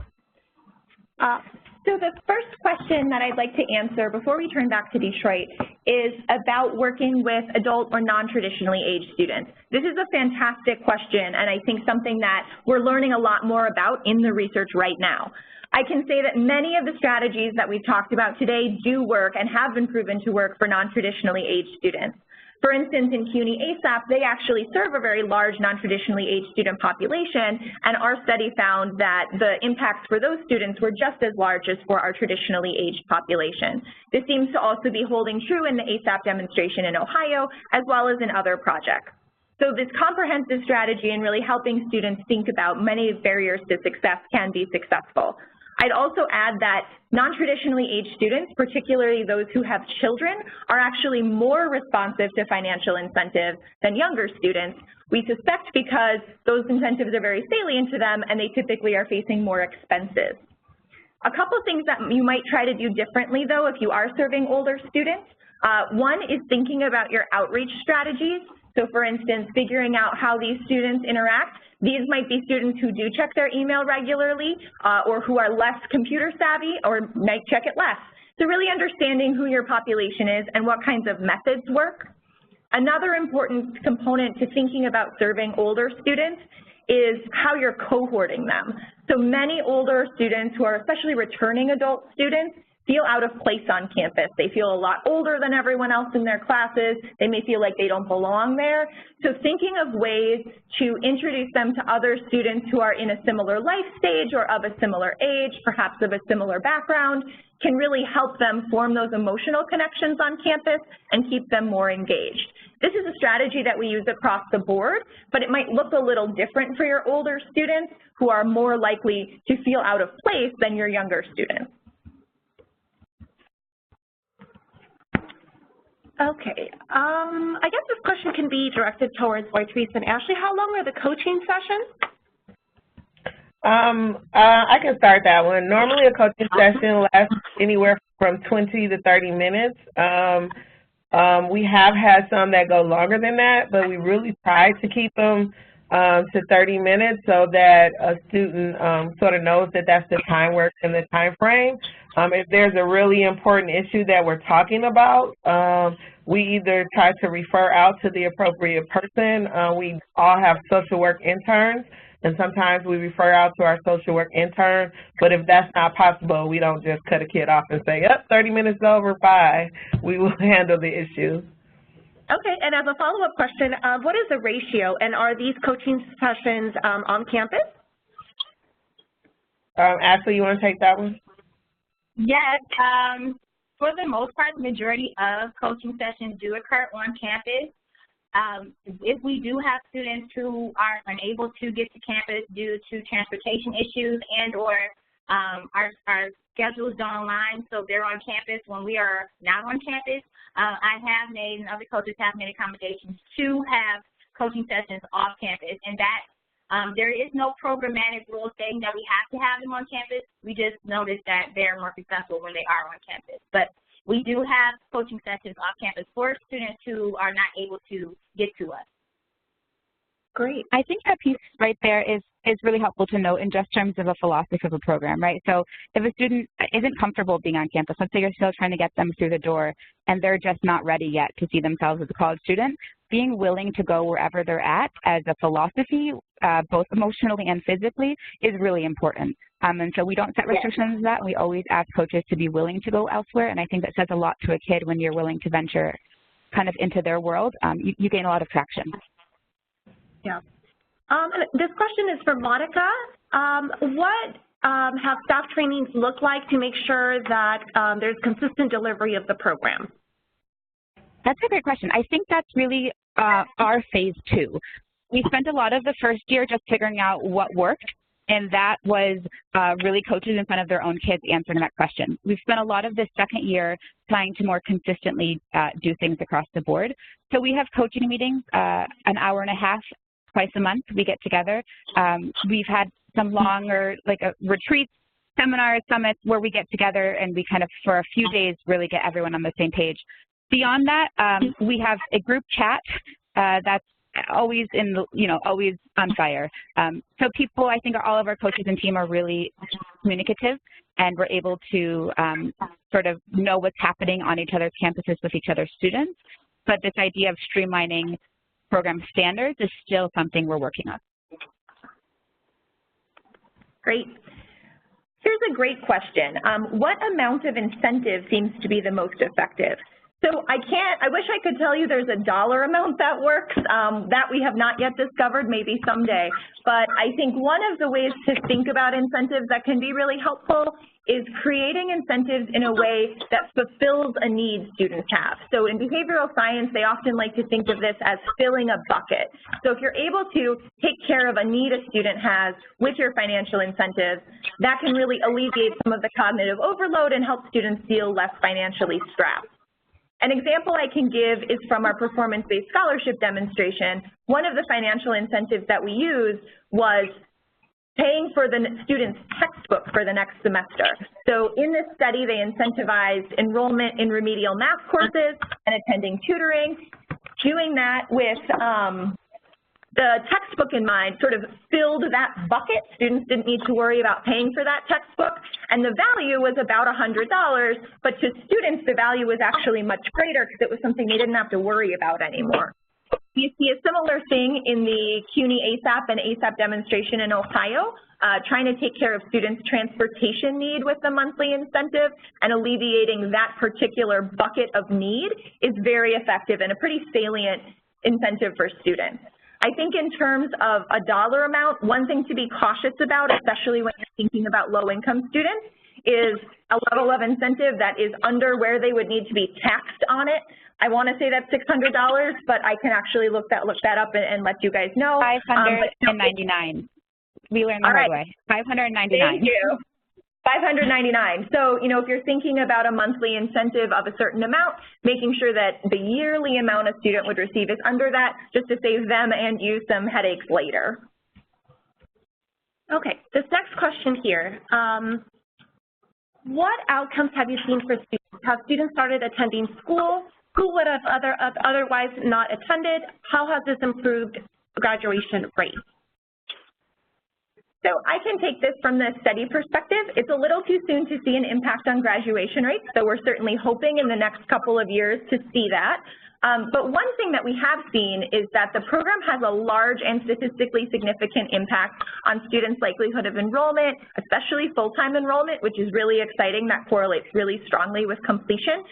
So the first question that I'd like to answer before we turn back to Detroit is about working with adult or non-traditionally aged students. This is a fantastic question, and I think something that we're learning a lot more about in the research right now. I can say that many of the strategies that we've talked about today do work and have been proven to work for non-traditionally aged students. For instance, in CUNY ASAP, they actually serve a very large non-traditionally aged student population, and our study found that the impacts for those students were just as large as for our traditionally aged population. This seems to also be holding true in the ASAP demonstration in Ohio, as well as in other projects. So this comprehensive strategy in really helping students think about many barriers to success can be successful. I'd also add that non-traditionally aged students, particularly those who have children, are actually more responsive to financial incentives than younger students. We suspect because those incentives are very salient to them and they typically are facing more expenses. A couple things that you might try to do differently, though, if you are serving older students. One is thinking about your outreach strategies. So for instance, figuring out how these students interact. These might be students who do check their email regularly or who are less computer savvy or might check it less. So really understanding who your population is and what kinds of methods work. Another important component to thinking about serving older students is how you're cohorting them. So many older students who are especially returning adult students feel out of place on campus. They feel a lot older than everyone else in their classes. They may feel like they don't belong there. So thinking of ways to introduce them to other students who are in a similar life stage or of a similar age, perhaps of a similar background, can really help them form those emotional connections on campus and keep them more engaged. This is a strategy that we use across the board, but it might look a little different for your older students who are more likely to feel out of place than your younger students. Okay, I guess this question can be directed towards Patrice and Ashley. How long are the coaching sessions? I can start that one. Normally a coaching session lasts anywhere from 20 to 30 minutes. We have had some that go longer than that, but we really try to keep them to 30 minutes so that a student sort of knows that that's the time work and the time frame. If there's a really important issue that we're talking about, we either try to refer out to the appropriate person. We all have social work interns, and sometimes we refer out to our social work intern, but if that's not possible, we don't just cut a kid off and say, yep, 30 minutes over, bye. We will handle the issue. Okay, and as a follow-up question, what is the ratio, and are these coaching sessions on campus? Ashley, you want to take that one? Yes, for the most part, the majority of coaching sessions do occur on campus. If we do have students who are unable to get to campus due to transportation issues and or our schedules don't align, so they're on campus when we are not on campus, I have made and other coaches have made accommodations to have coaching sessions off campus, and that there is no programmatic rule saying that we have to have them on campus. We just noticed that they're more successful when they are on campus. But we do have coaching sessions off campus for students who are not able to get to us. Great. I think that piece right there is really helpful to note in just terms of a philosophy of a program, right? So if a student isn't comfortable being on campus, let's say you're still trying to get them through the door and they're just not ready yet to see themselves as a college student, being willing to go wherever they're at as a philosophy, both emotionally and physically, is really important. And so we don't set restrictions to that. We always ask coaches to be willing to go elsewhere, and I think that says a lot to a kid when you're willing to venture kind of into their world. You gain a lot of traction. Yeah. This question is for Monica. What have staff trainings look like to make sure that there's consistent delivery of the program? That's a great question. I think that's really our phase 2. We spent a lot of the first year just figuring out what worked, and that was really coaches in front of their own kids answering that question. We've spent a lot of the second year trying to more consistently do things across the board. So we have coaching meetings, an hour and a half, twice a month. We get together. We've had some longer, like retreats, seminars, summits, where we get together and we kind of, for a few days, really get everyone on the same page. Beyond that, we have a group chat that's always always on fire. So people, I think all of our coaches and team are really communicative, and we're able to sort of know what's happening on each other's campuses with each other's students. But this idea of streamlining program standards is still something we're working on. Great. Here's a great question. What amount of incentive seems to be the most effective? So I wish I could tell you there's a dollar amount that works. That we have not yet discovered, maybe someday. But I think one of the ways to think about incentives that can be really helpful is creating incentives in a way that fulfills a need students have. So in behavioral science, they often like to think of this as filling a bucket. So if you're able to take care of a need a student has with your financial incentives, that can really alleviate some of the cognitive overload and help students feel less financially strapped. An example I can give is from our performance-based scholarship demonstration. One of the financial incentives that we used was paying for the student's textbook for the next semester. So in this study, they incentivized enrollment in remedial math courses and attending tutoring. Doing that with the textbook in mind sort of filled that bucket. Students didn't need to worry about paying for that textbook, and the value was about $100, but to students the value was actually much greater because it was something they didn't have to worry about anymore. You see a similar thing in the CUNY ASAP and ASAP demonstration in Ohio, trying to take care of students' transportation need with the monthly incentive, and alleviating that particular bucket of need is very effective and a pretty salient incentive for students. I think in terms of a dollar amount, one thing to be cautious about, especially when you're thinking about low-income students, is a level of incentive that is under where they would need to be taxed on it. I want to say that's $600, but I can actually look that up and let you guys know. $599. We learned the hard way. $599. Thank you. $599. So, if you're thinking about a monthly incentive of a certain amount, making sure that the yearly amount a student would receive is under that, just to save them and you some headaches later. Okay, this next question here. What outcomes have you seen for students? Have students started attending school? Who would have otherwise not attended? How has this improved graduation rate? So I can take this from the study perspective. It's a little too soon to see an impact on graduation rates, so we're certainly hoping in the next couple of years to see that. But one thing that we have seen is that the program has a large and statistically significant impact on students' likelihood of enrollment, especially full-time enrollment, which is really exciting. That correlates really strongly with completion,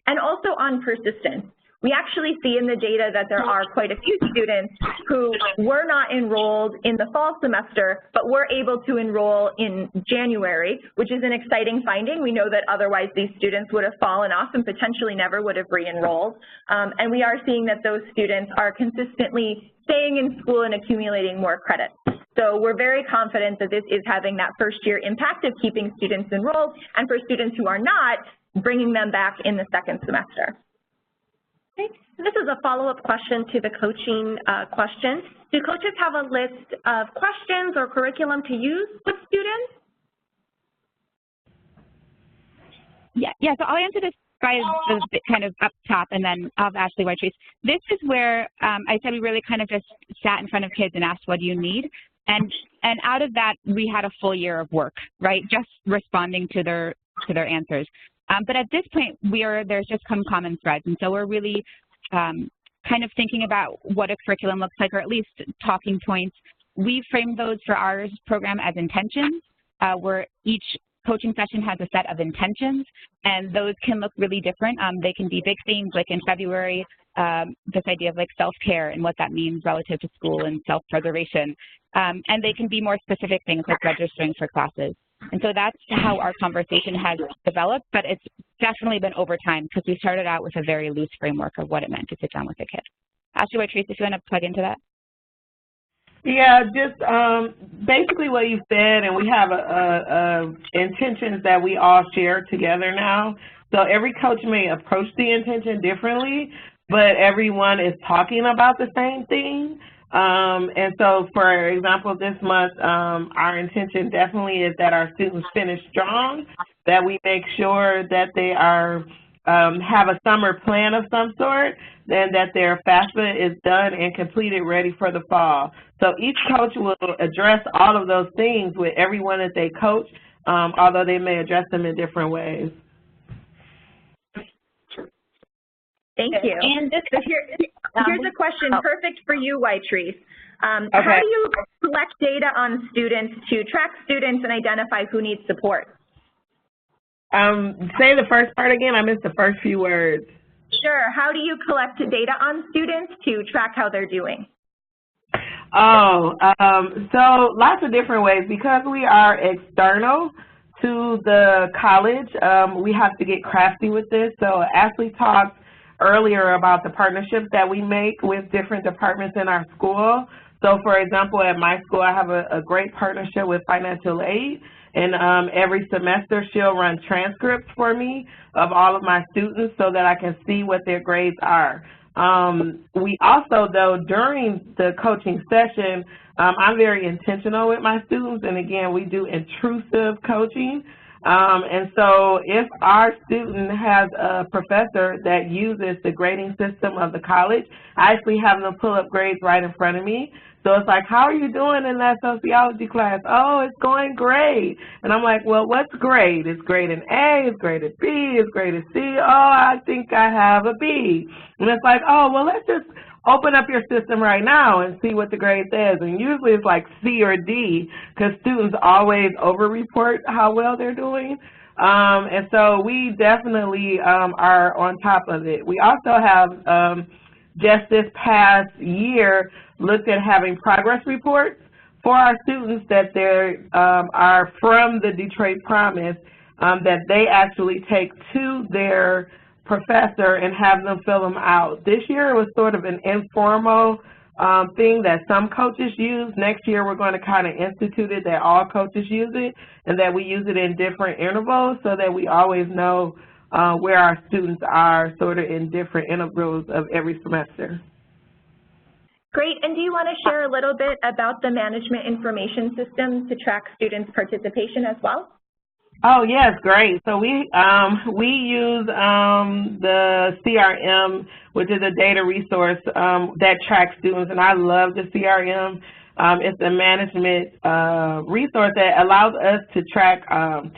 and also on persistence. We actually see in the data that there are quite a few students who were not enrolled in the fall semester, but were able to enroll in January, which is an exciting finding. We know that otherwise these students would have fallen off and potentially never would have re-enrolled. And we are seeing that those students are consistently staying in school and accumulating more credits. So we're very confident that this is having that first-year impact of keeping students enrolled, and for students who are not, bringing them back in the second semester. Okay. This is a follow-up question to the coaching question. Do coaches have a list of questions or curriculum to use with students? Yeah, so I'll answer this by the kind of up top and then of Ashley White-Reese. This is where I said we really kind of just sat in front of kids and asked, what do you need? And out of that, we had a full year of work, right? Just responding to their answers. But at this point, there's just some common threads. And so we're really kind of thinking about what a curriculum looks like, or at least talking points. We frame those for our program as intentions, where each coaching session has a set of intentions, and those can look really different. They can be big themes, like in February, this idea of like self-care and what that means relative to school and self-preservation. And they can be more specific things like registering for classes. And so that's how our conversation has developed, but it's definitely been over time because we started out with a very loose framework of what it meant to sit down with a kid. Ashley White-Reese, if you want to plug into that. Yeah, just basically what you said, and we have intentions that we all share together now. So every coach may approach the intention differently, but everyone is talking about the same thing. And so, for example, this month, our intention definitely is that our students finish strong, that we make sure that they are have a summer plan of some sort, and that their FAFSA is done and completed, ready for the fall. So each coach will address all of those things with everyone that they coach, although they may address them in different ways. Thank you. And here's a question perfect for you, White-Reese. How do you collect data on students to track students and identify who needs support? Say the first part again. I missed the first few words. Sure. How do you collect data on students to track how they're doing? So lots of different ways. Because we are external to the college, we have to get crafty with this. So Ashley talked earlier about the partnerships that we make with different departments in our school. So for example, at my school, I have a great partnership with financial aid, and every semester she'll run transcripts for me of all of my students so that I can see what their grades are. We also, though, during the coaching session, I'm very intentional with my students, and again, we do intrusive coaching. And so if our student has a professor that uses the grading system of the college, I actually have them pull up grades right in front of me. So it's like, how are you doing in that sociology class? Oh, it's going great. And I'm like, well, what's grade? It's graded A, it's graded B, it's graded C. Oh, I think I have a B. And it's like, oh, well, let's just open up your system right now and see what the grade says. And usually it's like C or D because students always over-report how well they're doing. And so we definitely are on top of it. We also have just this past year looked at having progress reports for our students that are from the Detroit Promise that they actually take to their professor and have them fill them out. This year it was sort of an informal thing that some coaches use. Next year we're going to kind of institute it that all coaches use it and that we use it in different intervals so that we always know where our students are sort of in different intervals of every semester. Great. And do you want to share a little bit about the management information system to track students' participation as well? Oh, yes, great. So we use the CRM, which is a data resource that tracks students, and I love the CRM. It's a management resource that allows us to track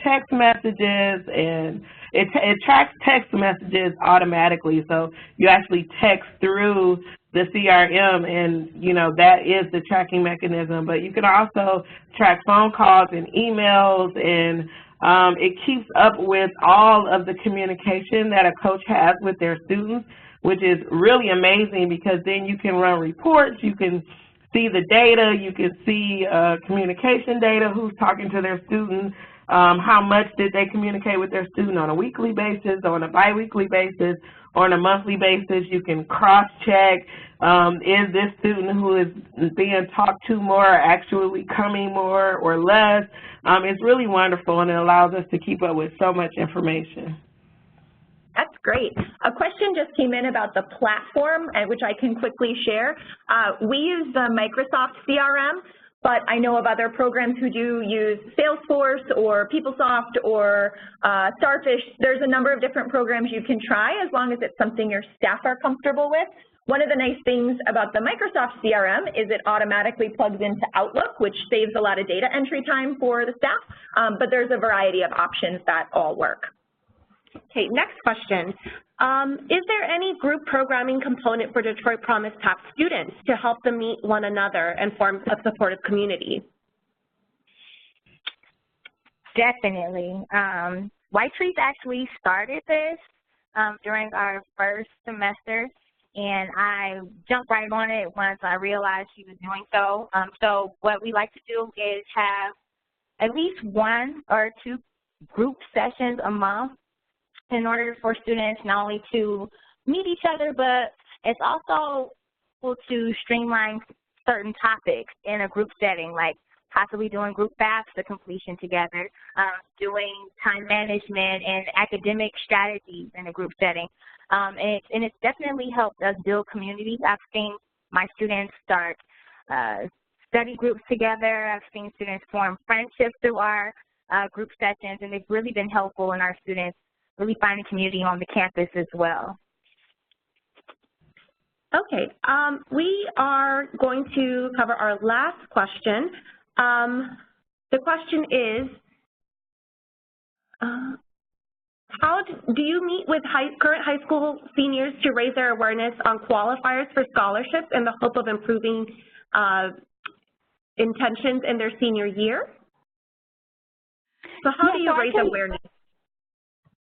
text messages, and it tracks text messages automatically. So you actually text through the CRM, and you know that is the tracking mechanism. But you can also track phone calls and emails, and it keeps up with all of the communication that a coach has with their students, which is really amazing because then you can run reports, you can see the data, you can see communication data, who's talking to their student, how much did they communicate with their student on a weekly basis, on a biweekly basis, on a monthly basis. You can cross-check, is this student who is being talked to more actually coming more or less? It's really wonderful, and it allows us to keep up with so much information. That's great. A question just came in about the platform, which I can quickly share. We use the Microsoft CRM, but I know of other programs who do use Salesforce or PeopleSoft or Starfish. There's a number of different programs you can try as long as it's something your staff are comfortable with. One of the nice things about the Microsoft CRM is it automatically plugs into Outlook, which saves a lot of data entry time for the staff, but there's a variety of options that all work. Okay, next question. Is there any group programming component for Detroit Promise Path students to help them meet one another and form a supportive community? Definitely. White Trees actually started this during our first semester, and I jumped right on it once I realized she was doing so. So what we like to do is have at least 1 or 2 group sessions a month in order for students not only to meet each other, but it's also able to streamline certain topics in a group setting, like possibly doing group FAFSA completion together, doing time management and academic strategies in a group setting. And it's definitely helped us build communities. I've seen my students start study groups together. I've seen students form friendships through our group sessions, and they've really been helpful in our students really finding community on the campus as well. Okay, we are going to cover our last question. The question is, how do you meet with current high school seniors to raise their awareness on qualifiers for scholarships in the hope of improving intentions in their senior year? So how do you raise awareness?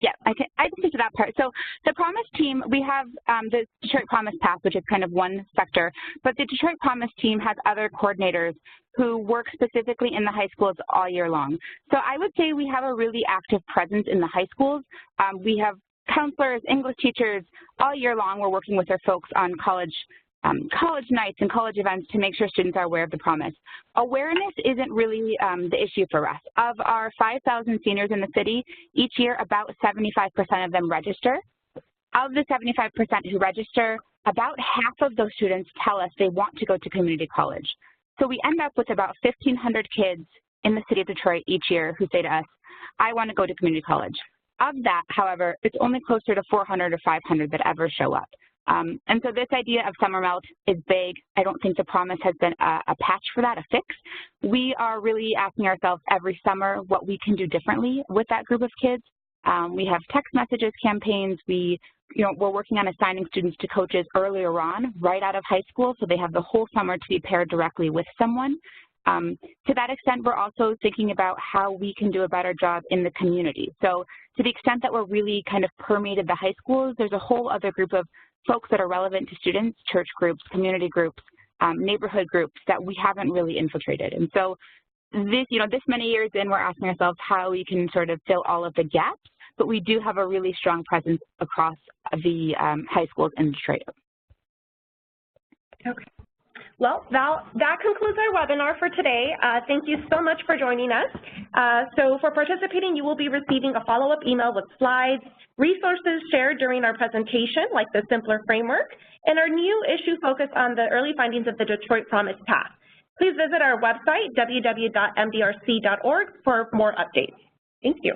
Yeah, I can answer that part. So the Promise team, we have the Detroit Promise Path, which is kind of one sector, but the Detroit Promise team has other coordinators who work specifically in the high schools all year long. So I would say we have a really active presence in the high schools. We have counselors, English teachers, all year long. We're working with our folks on college nights and college events to make sure students are aware of the Promise. Awareness isn't really the issue for us. Of our 5,000 seniors in the city, each year about 75% of them register. Of the 75% who register, about half of those students tell us they want to go to community college. So we end up with about 1,500 kids in the city of Detroit each year who say to us, I want to go to community college. Of that, however, it's only closer to 400 or 500 that ever show up. And so this idea of summer melt is vague. I don't think the Promise has been a patch for that, a fix. We are really asking ourselves every summer what we can do differently with that group of kids. We have text messages campaigns. We're working on assigning students to coaches earlier on, right out of high school, so they have the whole summer to be paired directly with someone. To that extent, we're also thinking about how we can do a better job in the community. So to the extent that we're really kind of permeated the high schools, there's a whole other group of folks that are relevant to students, church groups, community groups, neighborhood groups that we haven't really infiltrated. And so this many years in, we're asking ourselves how we can sort of fill all of the gaps, but we do have a really strong presence across the high schools in Detroit. Okay. Well, that concludes our webinar for today. Thank you so much for joining us. So for participating, you will be receiving a follow-up email with slides, resources shared during our presentation, like the Simpler Framework, and our new issue focus on the early findings of the Detroit Promise Path. Please visit our website, www.mdrc.org, for more updates. Thank you.